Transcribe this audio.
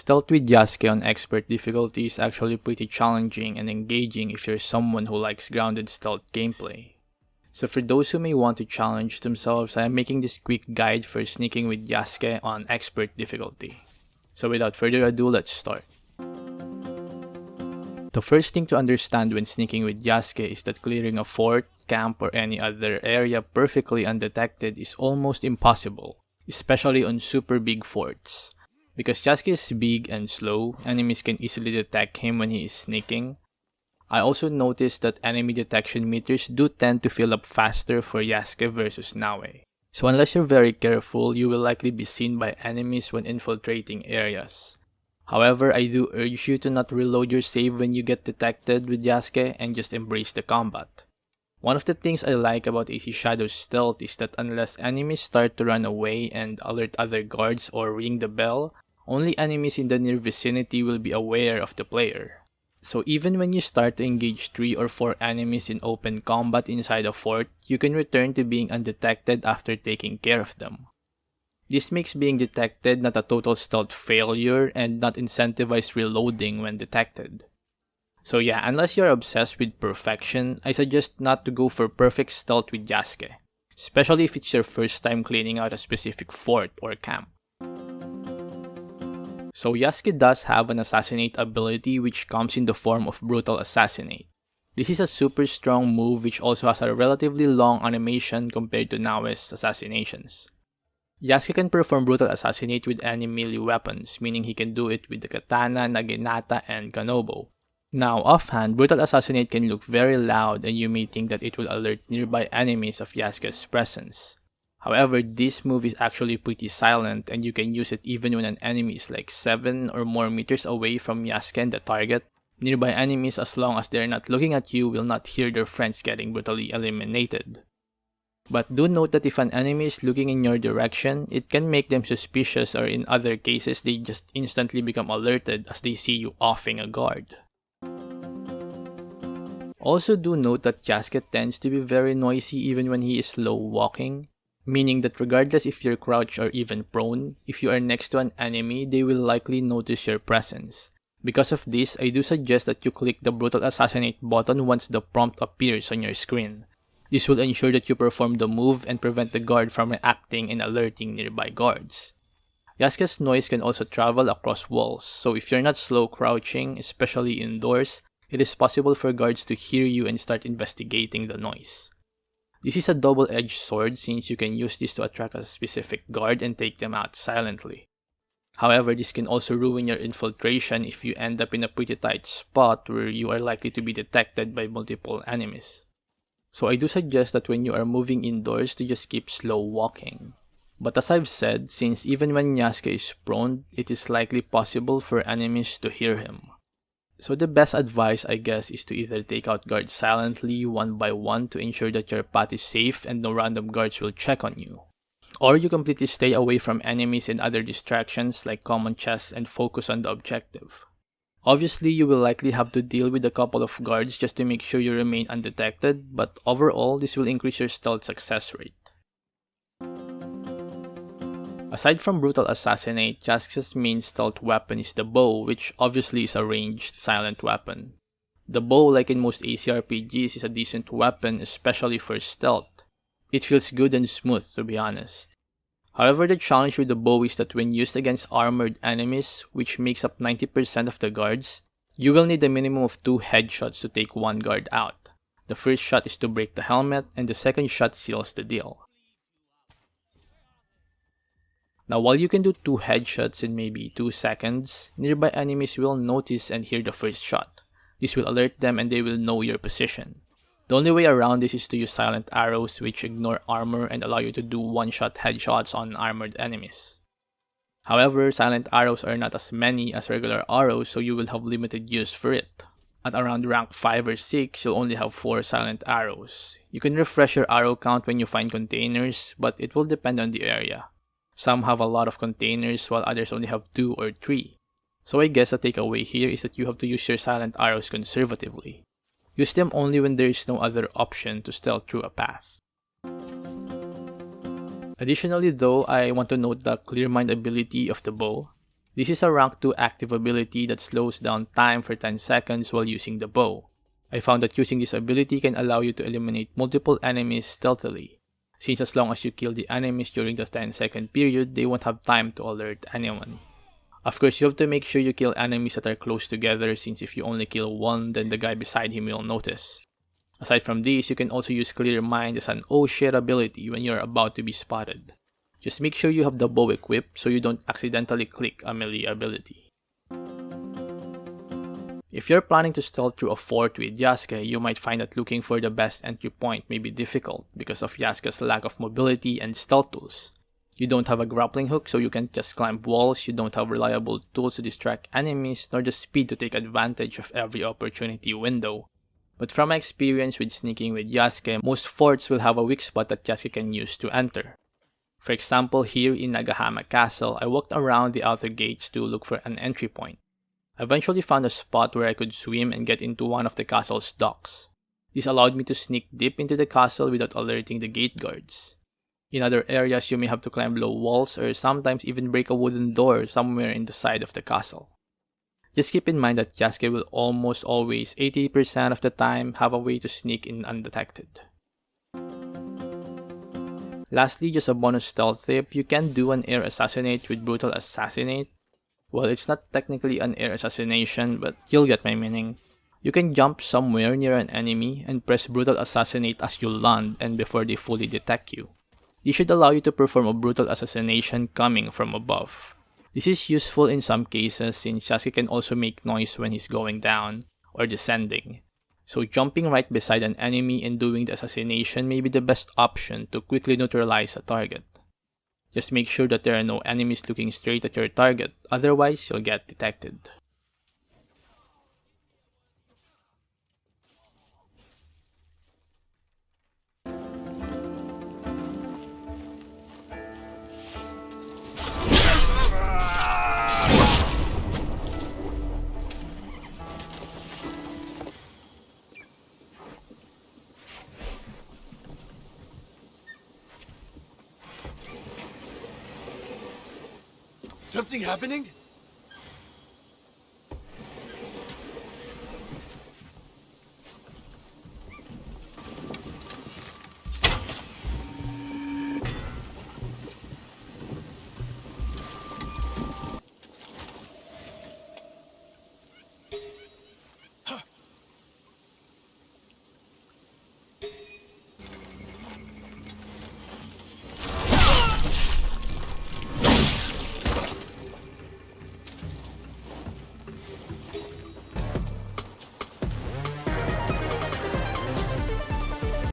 Stealth with Yasuke on expert difficulty is actually pretty challenging and engaging if you're someone who likes grounded stealth gameplay. So for those who may want to challenge themselves, I am making this quick guide for sneaking with Yasuke on expert difficulty. So without further ado, let's start. The first thing to understand when sneaking with Yasuke is that clearing a fort, camp, or any other area perfectly undetected is almost impossible, especially on super big forts. Because Yasuke is big and slow, enemies can easily detect him when he is sneaking. I also noticed that enemy detection meters do tend to fill up faster for Yasuke versus Naoe. So unless you're very careful, you will likely be seen by enemies when infiltrating areas. However, I do urge you to not reload your save when you get detected with Yasuke and just embrace the combat. One of the things I like about acshadows stealth is that unless enemies start to run away and alert other guards or ring the bell, only enemies in the near vicinity will be aware of the player. So even when you start to engage 3 or 4 enemies in open combat inside a fort, you can return to being undetected after taking care of them. This makes being detected not a total stealth failure and not incentivize reloading when detected. So yeah, unless you're obsessed with perfection, I suggest not to go for perfect stealth with Yasuke, especially if it's your first time cleaning out a specific fort or camp. So Yasuke does have an Assassinate ability which comes in the form of Brutal Assassinate. This is a super strong move which also has a relatively long animation compared to Naoe's assassinations. Yasuke can perform Brutal Assassinate with any melee weapons, meaning he can do it with the katana, naginata, and kanobo. Now offhand, Brutal Assassinate can look very loud and you may think that it will alert nearby enemies of Yasuke's presence. However, this move is actually pretty silent and you can use it even when an enemy is like 7 or more meters away from Yasuke and the target. Nearby enemies, as long as they're not looking at you, will not hear their friends getting brutally eliminated. But do note that if an enemy is looking in your direction, it can make them suspicious, or in other cases, they just instantly become alerted as they see you offing a guard. Also do note that Yasuke tends to be very noisy even when he is slow walking. Meaning that regardless if you're crouched or even prone, if you are next to an enemy, they will likely notice your presence. Because of this, I do suggest that you click the Brutal Assassinate button once the prompt appears on your screen. This will ensure that you perform the move and prevent the guard from reacting and alerting nearby guards. Yasuke's noise can also travel across walls, so if you're not slow crouching, especially indoors, it is possible for guards to hear you and start investigating the noise. This is a double-edged sword since you can use this to attract a specific guard and take them out silently. However, this can also ruin your infiltration if you end up in a pretty tight spot where you are likely to be detected by multiple enemies. So I do suggest that when you are moving indoors to just keep slow walking. But as I've said, since even when Yasuke is prone, it is likely possible for enemies to hear him. So the best advice, I guess, is to either take out guards silently one by one to ensure that your path is safe and no random guards will check on you. Or you completely stay away from enemies and other distractions like common chests and focus on the objective. Obviously, you will likely have to deal with a couple of guards just to make sure you remain undetected, but overall, this will increase your stealth success rate. Aside from Brutal Assassinate, Yasuke's main stealth weapon is the bow, which obviously is a ranged, silent weapon. The bow, like in most ACRPGs, is a decent weapon, especially for stealth. It feels good and smooth, to be honest. However, the challenge with the bow is that when used against armored enemies, which makes up 90% of the guards, you will need a minimum of 2 headshots to take one guard out. The first shot is to break the helmet, and the second shot seals the deal. Now, while you can do 2 headshots in maybe 2 seconds, nearby enemies will notice and hear the first shot. This will alert them and they will know your position. The only way around this is to use silent arrows, which ignore armor and allow you to do one-shot headshots on armored enemies. However, silent arrows are not as many as regular arrows, so you will have limited use for it. At around rank 5 or 6, you'll only have 4 silent arrows. You can refresh your arrow count when you find containers, but it will depend on the area. Some have a lot of containers while others only have 2 or 3. So I guess the takeaway here is that you have to use your silent arrows conservatively. Use them only when there is no other option to stealth through a path. Additionally though, I want to note the clear mind ability of the bow. This is a rank 2 active ability that slows down time for 10 seconds while using the bow. I found that using this ability can allow you to eliminate multiple enemies stealthily, since as long as you kill the enemies during the 10-second period, they won't have time to alert anyone. Of course, you have to make sure you kill enemies that are close together, since if you only kill one, then the guy beside him will notice. Aside from this, you can also use Clear Mind as an oh shit ability when you're about to be spotted. Just make sure you have the bow equipped so you don't accidentally click a melee ability. If you're planning to stealth through a fort with Yasuke, you might find that looking for the best entry point may be difficult because of Yasuke's lack of mobility and stealth tools. You don't have a grappling hook, so you can't just climb walls, you don't have reliable tools to distract enemies, nor the speed to take advantage of every opportunity window. But from my experience with sneaking with Yasuke, most forts will have a weak spot that Yasuke can use to enter. For example, here in Nagahama Castle, I walked around the outer gates to look for an entry point. I eventually found a spot where I could swim and get into one of the castle's docks. This allowed me to sneak deep into the castle without alerting the gate guards. In other areas, you may have to climb low walls or sometimes even break a wooden door somewhere in the side of the castle. Just keep in mind that Yasuke will almost always, 80% of the time, have a way to sneak in undetected. Lastly, just a bonus stealth tip, you can do an air assassinate with Brutal Assassinate. Well, it's not technically an air assassination, but you'll get my meaning. You can jump somewhere near an enemy and press Brutal Assassinate as you land and before they fully detect you. This should allow you to perform a brutal assassination coming from above. This is useful in some cases since Yasuke can also make noise when he's going down or descending. So jumping right beside an enemy and doing the assassination may be the best option to quickly neutralize a target. Just make sure that there are no enemies looking straight at your target, otherwise you'll get detected. Something happening?